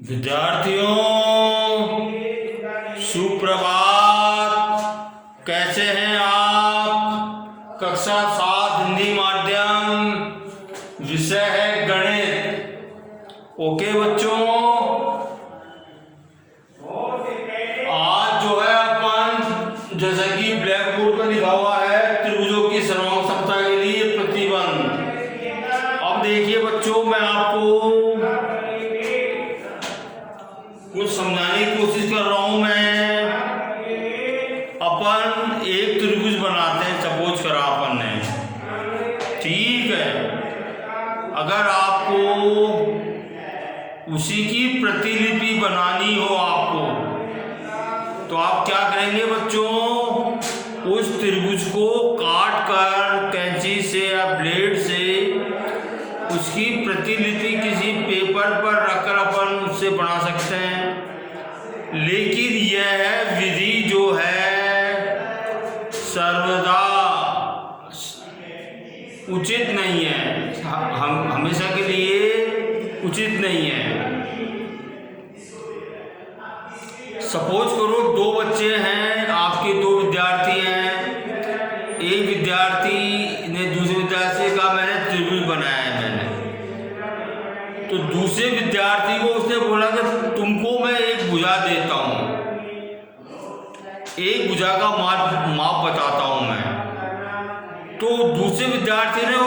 विद्यार्थियों सुप्रभात। कैसे हैं आप? कक्षा 7 हिंदी माध्यम, विषय है गणित। ओके बच्चों, आज जो है अपन जैसा कि ब्लैक बोर्ड पर लिखा हुआ है त्रिभुजों की सर्वांग समता के लिए प्रतिबंध। अब देखिए बच्चों, मैं आपको कुछ समझाने की कोशिश कर रहा हूं। मैं अपन एक त्रिभुज बनाते हैं, सपोज करा अपन ने, ठीक है। अगर आपको उसी की प्रतिलिपि बनानी हो आपको, तो आप क्या करेंगे बच्चों? उस त्रिभुज को काट कर कैंची से या ब्लेड से उसकी प्रतिलिपि किसी पेपर पर रखकर अपन उससे बना सकते हैं। लेकिन यह विधि जो है सर्वदा उचित नहीं है, हम हमेशा के लिए उचित नहीं है। सपोज करो दो बच्चे हैं, आपके दो विद्यार्थी हैं। एक विद्यार्थी ने दूसरे विद्यार्थी से कहा मैंने त्रिभुज बनाया है मैंने, तो दूसरे विद्यार्थी को उसने बोला कि तुमको मैं एक भुजा देता हूं, एक भुजा का माप बताता हूं मैं। तो दूसरे विद्यार्थी ने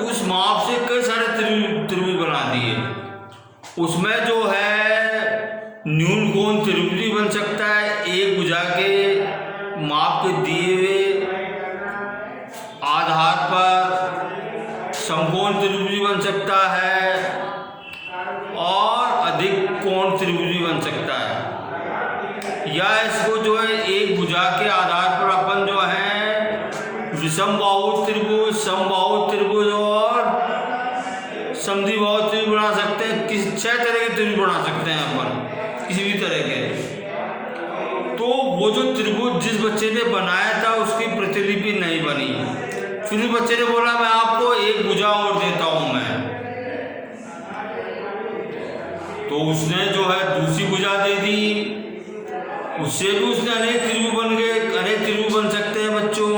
उस माप से कई सारे त्रिभुज बना दिए। उसमें जो है न्यून कोण त्रिभुज भी बन सकता है, एक भुजा के माप के दिए हुए आधार पर समकोण त्रिभुज भी बन सकता है और अधिक कोण त्रिभुज भी बन सकता है। या इसको जो है एक भुजा के आधार पर अपन जो है विषमबाहु त्रिभुज, समबाहु त्रिभुज और समद्विबाहु त्रिभुज बना सकते हैं। 6 तरह के त्रिभुज बना सकते हैं अपन, किसी भी तरह के। तो वो जो त्रिभुज जिस बच्चे ने बनाया था उसकी प्रतिलिपि नहीं बनी। फिर उस बच्चे ने बोला मैं आपको एक भुजा और देता हूं मैं, तो उसने जो है दूसरी भुजा दे दी। उससे भी उसने अनेक त्रिभुज बन गए, अनेक त्रिभुज बन सकते हैं बच्चों।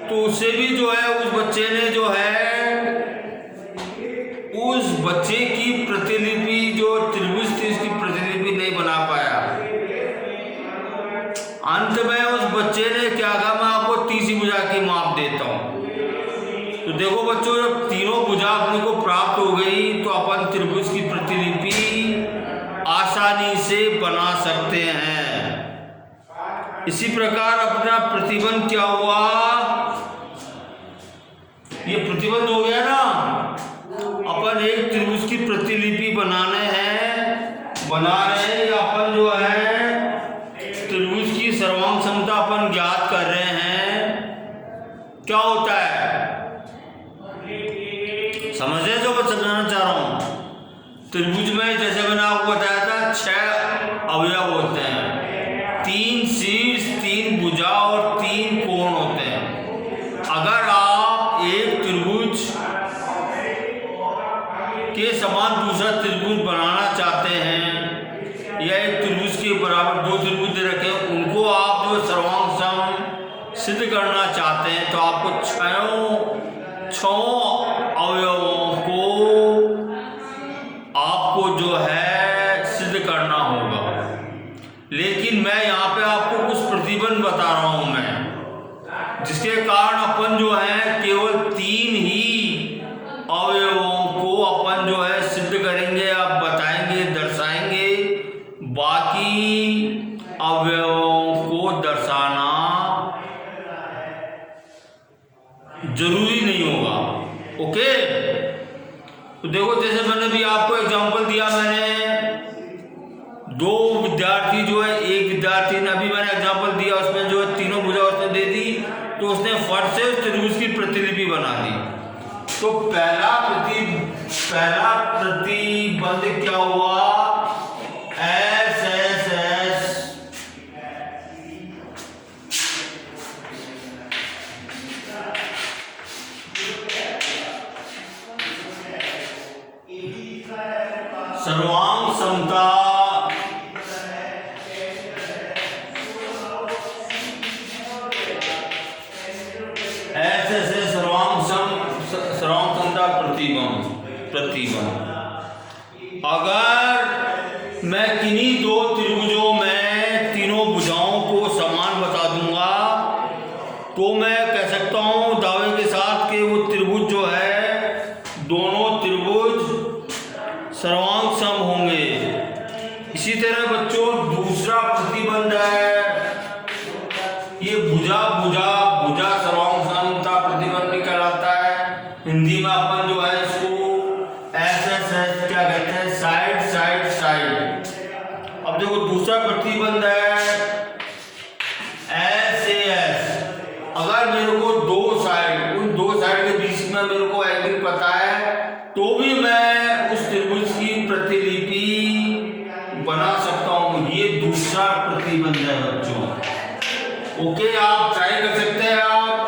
तो उससे भी जो है उस बच्चे ने जो है उस बच्चे की प्रतिलिपि जो त्रिभुज थी उसकी प्रतिलिपि नहीं बना पाया। अंत में उस बच्चे ने क्या कहा, मैं आपको तीसरी भुजा की माप देता हूं। तो देखो बच्चों, जब तीनों भुजा अपने को प्राप्त हो गई तो अपन त्रिभुज की प्रतिलिपि आसानी से बना सकते हैं। इसी प्रकार अपना प्रतिबंध क्या हुआ, ये प्रतिबंध हो गया ना। अपन एक त्रिभुज की प्रतिलिपि बना रहे हैं, अपन जो है त्रिभुज की सर्वांग समता अपन ज्ञात कर रहे हैं। क्या होता है समझे? जो मैं समझाना चाह रहा हूं, त्रिभुज में जैसे मैंने आपको बताया था 6 अवयव होते हैं, 3 शीर्ष, 3 भुजा और 3 कोण होते हैं। अगर आप एक त्रिभुज के समान दूसरा त्रिभुज बनाना चाहते हैं या एक त्रिभुज के बराबर 2 त्रिभुज दे रखे हैं, उनको आप जो सर्वांग सम सिद्ध करना चाहते हैं, तो आपको 6 अवयवों को आपको जो है सिद्ध करना होगा। लेकिन मैं यहाँ पे आपको कुछ प्रतिबंध बता रहा हूं मैं, जिसके कारण अपन जो है केवल 3 ही अवयवों को अपन जो है सिद्ध करेंगे, आप बताएंगे, दर्शाएंगे। बाकी अवयवों को दर्शाना जरूरी नहीं होगा। ओके, तो देखो जैसे मैंने भी आपको एग्जांपल दिया, मैंने 2 विद्यार्थी जो है, एक विद्यार्थी ने अभी मैंने एग्जांपल दिया, उसमें जो है तीनों भुजा उसने दे दी, तो उसने फट से उस त्रिभुज की प्रतिलिपि बना दी। तो पहला प्रतिबंध क्या हुआ? एस एस एस सर्वांग सर्वांग समता ऐसे से सर्वांग समता प्रतिबंध। अगर मैं किन्हीं दो त्रिभुजों में तीनों भुजाओं को समान बता दूंगा तो मैं कह सकता हूं दावे के साथ कि वो त्रिभुज जो है, दोनों त्रिभुज सर्वांग सम होंगे। इसी तरह बच्चों दूसरा प्रतिबंध है, ये भुजा सर्वांग समता प्रतिबंध भी कहलाता है। हिंदी में अपन जो है इसको एस क्या कहते हैं, साइड। अब देखो दूसरा प्रतिबंध है एस। अगर मेरे को उन दो साइड के बीच में मेरे को एंगल पता है तो भी मैं उस त्रिभुज की प्रतिलिपि बना सकता हूं। ये दूसरा प्रतिबंध है बच्चों। ओके, आप ट्राई कर सकते हैं। आप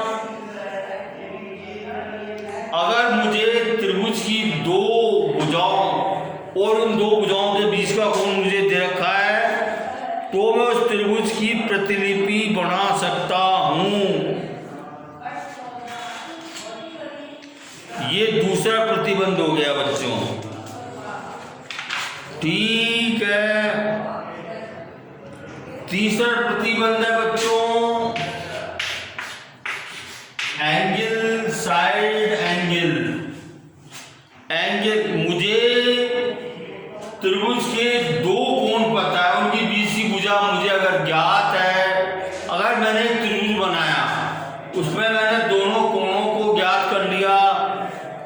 अगर मुझे त्रिभुज की दो भुजाओं और उन दो भुजाओं के बीच का कोण मुझे दे रखा है तो मैं उस त्रिभुज की प्रतिलिपि बना सकता हूं। ये दूसरा प्रतिबंध हो गया बच्चों, ठीक है। तीसरा प्रतिबंध है बच्चों एंगल, साइड एंगल। मुझे त्रिभुज के दो कोण पता है, उनके बीच की भुजा मुझे अगर ज्ञात है, अगर मैंने एक त्रिभुज बनाया उसमें मैंने दोनों कोणों को ज्ञात कर लिया,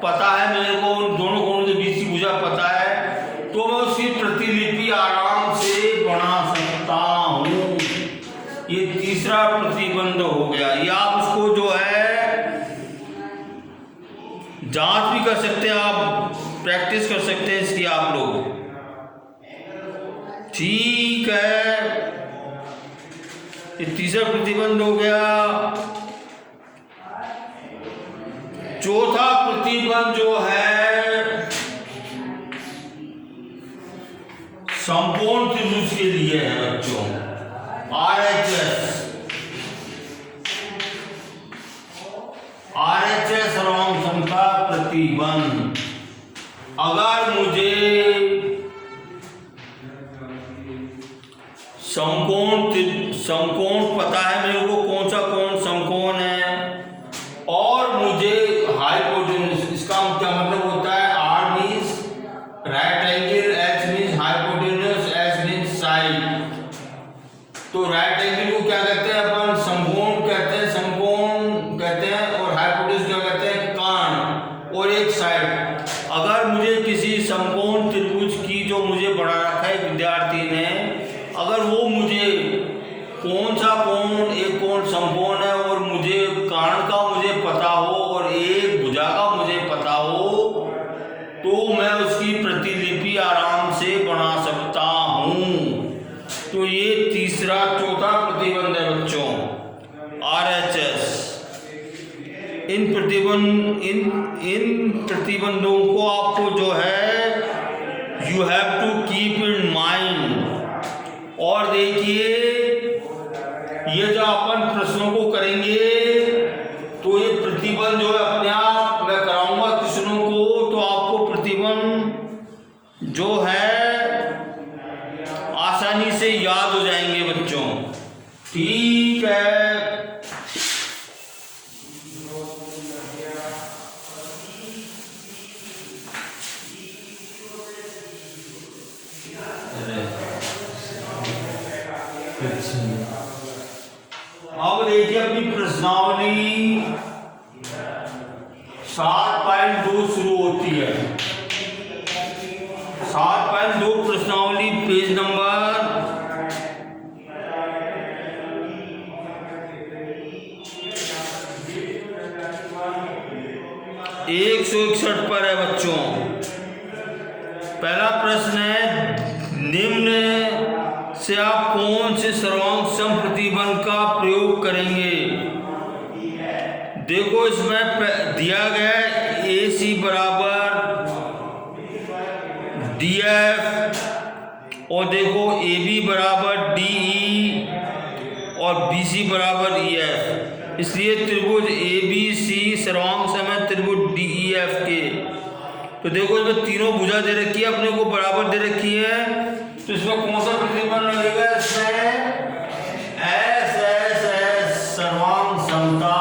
पता है मेरे को उन दोनों कोणों के बीच की भुजा पता है, तो मैं उसकी प्रतिलिपि आराम से बना सकता हूं। ये तीसरा प्रतिबंध हो गया। ये आप उसको जो है जांच भी कर सकते हैं, आप प्रैक्टिस कर सकते हैं इसकी आप लोग, ठीक है। ये तीसरा प्रतिबंध हो गया। चौथा प्रतिबंध जो है संपूर्ण त्रिभुज के लिए है बच्चों, RHS सर्वांग समता प्रतिबंध। अगर मुझे समकोण पता है मेरे को कौन सा कोण समकोण है, और मुझे हाइपोटेन्यूज, इसका क्या मतलब होता है, R means right angle, H means hypotenuse, S means side. तो राइट एंगल को क्या कहते हैं अपन, समकोण कहते हैं, और हाइपोटेन्यूज क्या कहते हैं, कर्ण, और एक साइड। अगर मुझे किसी समकोण त्रिभुज की जो मुझे बना रखा है विद्यार्थी ने, अगर वो मुझे कौन सा कोण, एक कोण समकोण है और मुझे कर्ण का मुझे पता हो और एक भुजा का मुझे पता हो, तो मैं उसकी प्रतिलिपि आराम से बना सकता हूं। तो ये चौथा प्रतिबंध है बच्चों, RHS। इन प्रतिबंधों को आपको जो है you have to keep in mind. और देखिए ये जो अपन प्रश्नों को करेंगे तो ये प्रतिबंध जो है अपने आप मैं कराऊंगा प्रश्नों को, तो आपको प्रतिबंध जो है आसानी से याद हो जाएंगे बच्चों, ठीक है। अब देखिए अपनी प्रश्नावली 7.2 शुरू होती है। 7.2 प्रश्नावली पेज नंबर 161 पर है बच्चों। पहला प्रश्न है, निम्न से आप कौन से सर्वांग सम प्रतिबंध का प्रयोग करेंगे। देखो इसमें दिया गया AC बराबर DF और देखो AB बराबर DE और BC बराबर EF, इसलिए त्रिभुज ABC सर्वांग सम है त्रिभुज DEF के। तो देखो इसमें तीनों भुजा दे रखी है, अपने को बराबर दे रखी है, तो इसमें कौन सा प्रतिबंध लगेगा? इसमें SSS सर्वांग समता,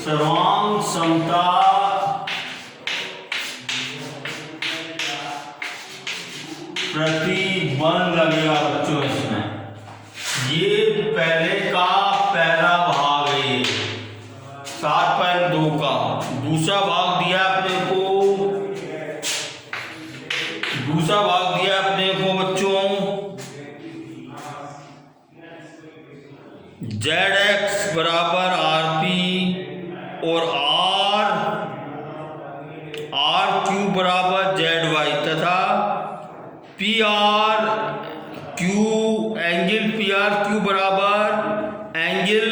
सर्वांग समता प्रतिबंध लगेगा बच्चों इसमें। ये पहले का पहला भाग है, 7.2 का। दूसरा भाग दिया अपने को, दूसरा भाग दिया अपने को बच्चों ZX बराबर RP और RQ बराबर ZY तथा PRQ एंगल PRQ बराबर एंगल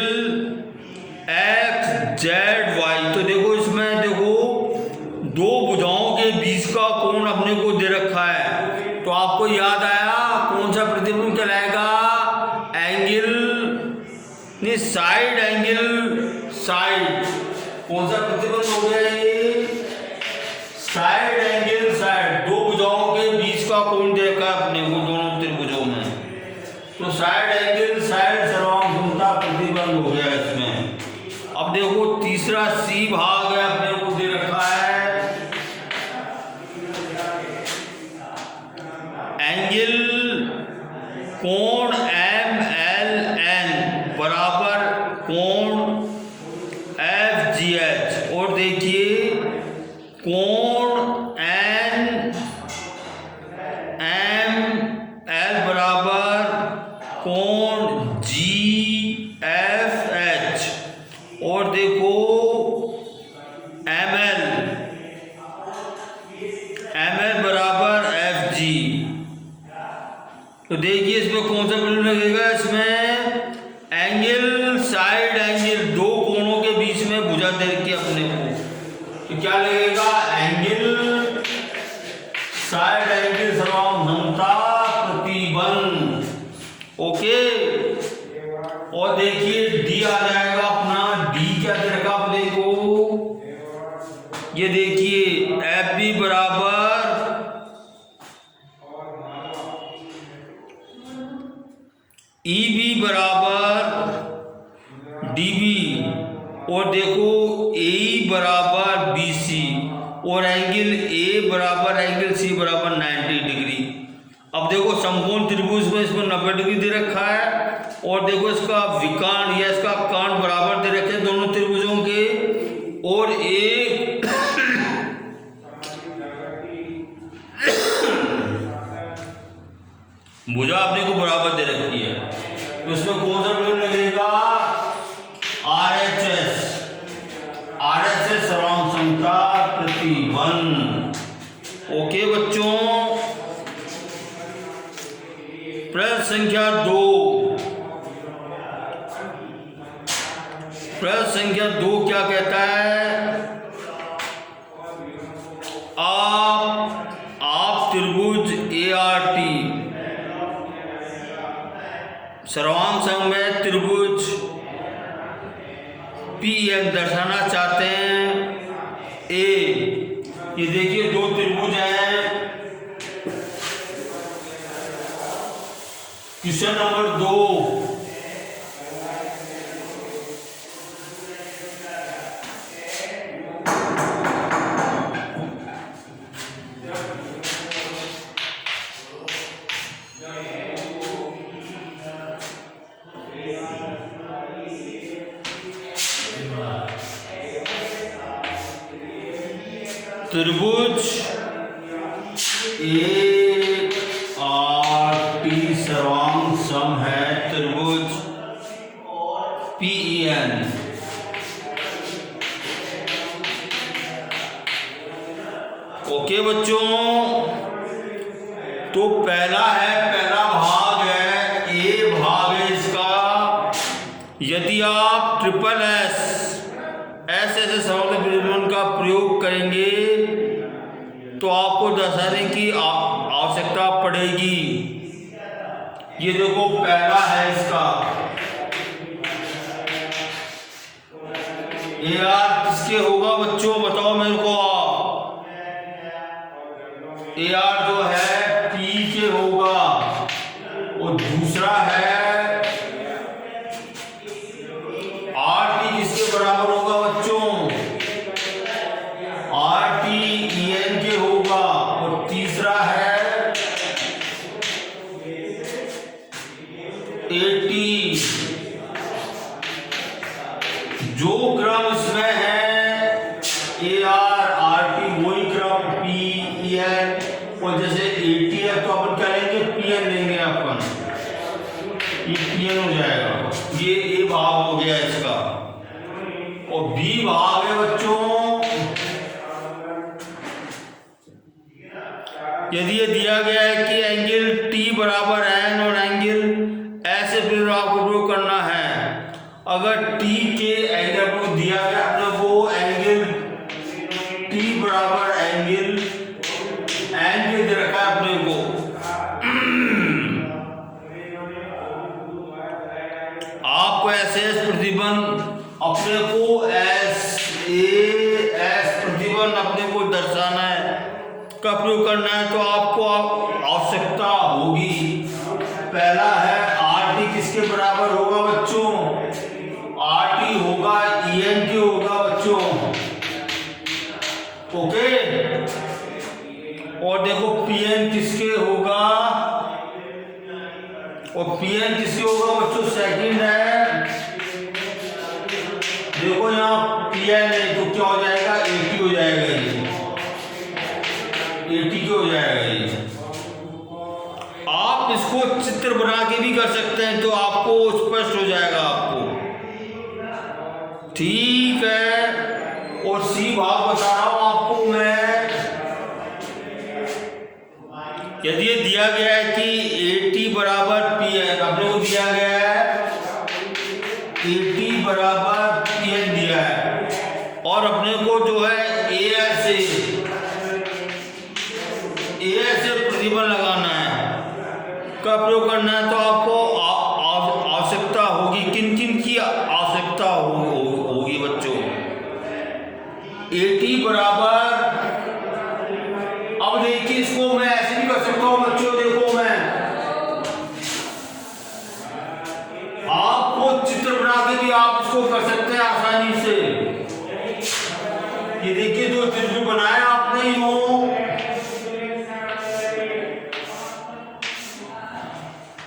XZY। तो देखो इसमें देखो दो भुजाओं के बीच का कोण अपने को दे रखा है, तो आपको याद आया कौन सा प्रतिबंध कहलाएगा? एंगल नहीं, साइड एंगल साइड। कौन सा प्रतिबंध हो गया ये? Side angle side. दो भुजाओं के बीच का कोण दे रखा है अपने को दोनों त्रिभुजों में, तो साइड एंगल साइड सर्वांग समता प्रतिबंध हो गया इसमें। अब देखो तीसरा C भाग है अपने को दे रखा है एंगल कोण MLN बराबर कोण FGH, और देखिए कोण NML बराबर कोण GFH, और देखो ML बराबर FG। तो देखिए इसमें कौन सा बिंदु लगेगा? इसमें एंगल साइड एंगल, दो कोणों के बीच में भुजा दे रखी है अपने को, तो क्या लगेगा? एंगल साइड एंगल सर्वांग समता प्रतिबंध। ओके, और देखिए D आ जाएगा अपना। D क्या दे रखा अपने को? ये देखिए FB बराबर EB बराबर DB, और देखो AE बराबर BC, और एंगल A बराबर एंगल C बराबर 90 डिग्री। अब देखो समकोण त्रिभुज में इसमें 90 डिग्री दे रखा है, और देखो इसका विकर्ण या इसका कर्ण बराबर दे रखे हैं दोनों त्रिभुजों के, और एक भुजा अपने को बराबर दे रखी है, तो इसमें कौन सा बिंदु लगेगा? RHS सर्वांग समता प्रतिबंध। ओके बच्चों, प्रश्न संख्या 2। प्रश्न संख्या 2 क्या कहता है? आप त्रिभुज ART सर्वांग सम में त्रिभुज PN दर्शाना चाहते हैं। ये देखिए दो त्रिभुज हैं। क्वेश्चन नंबर 2, त्रिभुज ART सर्वांग सम है त्रिभुज PEN। ओके बच्चों, तो पहला भाग है, A भाग है इसका। यदि आप ट्रिपल एस ऐसे सर्वोदय प्रतिबंध का प्रयोग करेंगे तो आपको दर्शाने की आवश्यकता पड़ेगी। ये देखो पहला है इसका AR किसके होगा बच्चों, बताओ मेरे को आप। AR जो है P के होगा, और दूसरा है RT किसके बराबर होगा बच्चों, RT EN के होगा, और तीसरा है AT। जो क्रम इसमें है AR RT वही क्रम PN, और जैसे AT है तो अपन क्या लेंगे, PN लेंगे अपन, ये PN हो जाएगा। ये A भाग हो गया इसका, और B भाग है बच्चों। यदि ये दिया गया है कि एंगल T बराबर N और एंगल ऐसे फिर आपको प्रयोग करना है। अगर T के एंगल को दिया गया अपने को एंगल T बराबर एंगल N के दे रखा है अपने को, आपको ऐसे प्रतिबंध अपने को एस प्रतिबंध अपने को दर्शाना है, का प्रयोग करना है, तो आपको आवश्यकता होगी। पहला है RT किसके बराबर होगा बच्चों, RT होगा EN के होगा बच्चों, ओके। और देखो PN किसके होगा, और PN किसके होगा बच्चों, सेकंड है। देखो यहाँ PN है तो क्या हो जाएगा, AT हो जाएगा, ये AT हो जाएगा ये। आप इसको चित्र बना के भी कर सकते हैं, तो आपको स्पष्ट हो जाएगा आपको, ठीक है। और C भाग बता रहा हूं आपको मैं, यदि ये दिया गया है कि AT बराबर PN, अपने को दिया गया है AT बराबर PN दिया है, और अपने को जो है AS से प्रतिबंध लगाना है, का प्रयोग करना है, तो आपको आवश्यकता होगी। किन किन की आवश्यकता होगी बच्चों, AT बराबर, अब देखिए इसको मैं ऐसे भी कर सकता हूं बच्चों, देखो मैं आपको चित्र बना के भी आप इसको कर सकते हैं आसानी से। ये देखिए जो चित्र बनाया आपने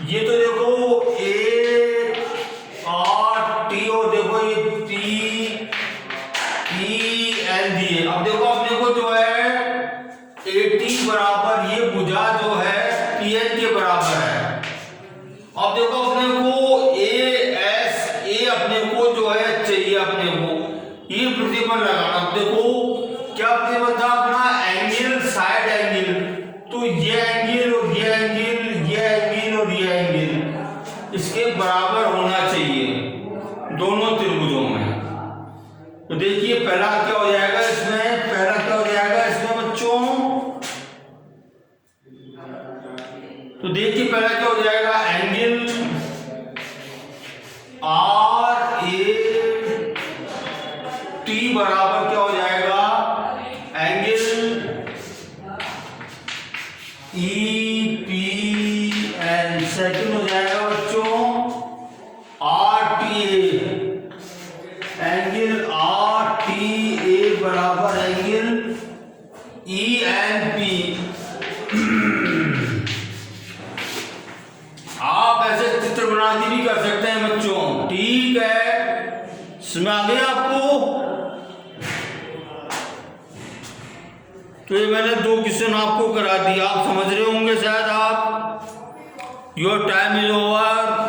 ये तो देखो ART, और देखो ये PN दिए। अब देखो अपने को जो है AT बराबर ये भुजा जो है PN के बराबर है। अब देखो अपने को ASA अपने को जो है चाहिए, अपने को ये प्रतिबंध लगाना। अब देखो क्या प्रतिबंध था अपना, एंगल साइड एंगल, तो ये एंगल और ये एंगल, ये एंगल और ये एंगल इसके बराबर होना चाहिए दोनों त्रिभुजों में। तो देखिए पहला क्या हो जाएगा इसमें, पहला क्या हो जाएगा इसमें बच्चों, तो देखिए पहला क्या हो जाएगा, एंगल RAT बराबर क्या हो जाएगा, एंगल EPN। सेकंड हो जाएगा बच्चों RTA, एंगल RTA बराबर एंगल ENP। आप ऐसे चित्र बना के भी कर सकते हैं बच्चों, ठीक है। समझ आ गया आपको। तो ये मैंने 2 क्वेश्चन आपको करा दिया, आप समझ रहे होंगे शायद आप। Your time is over.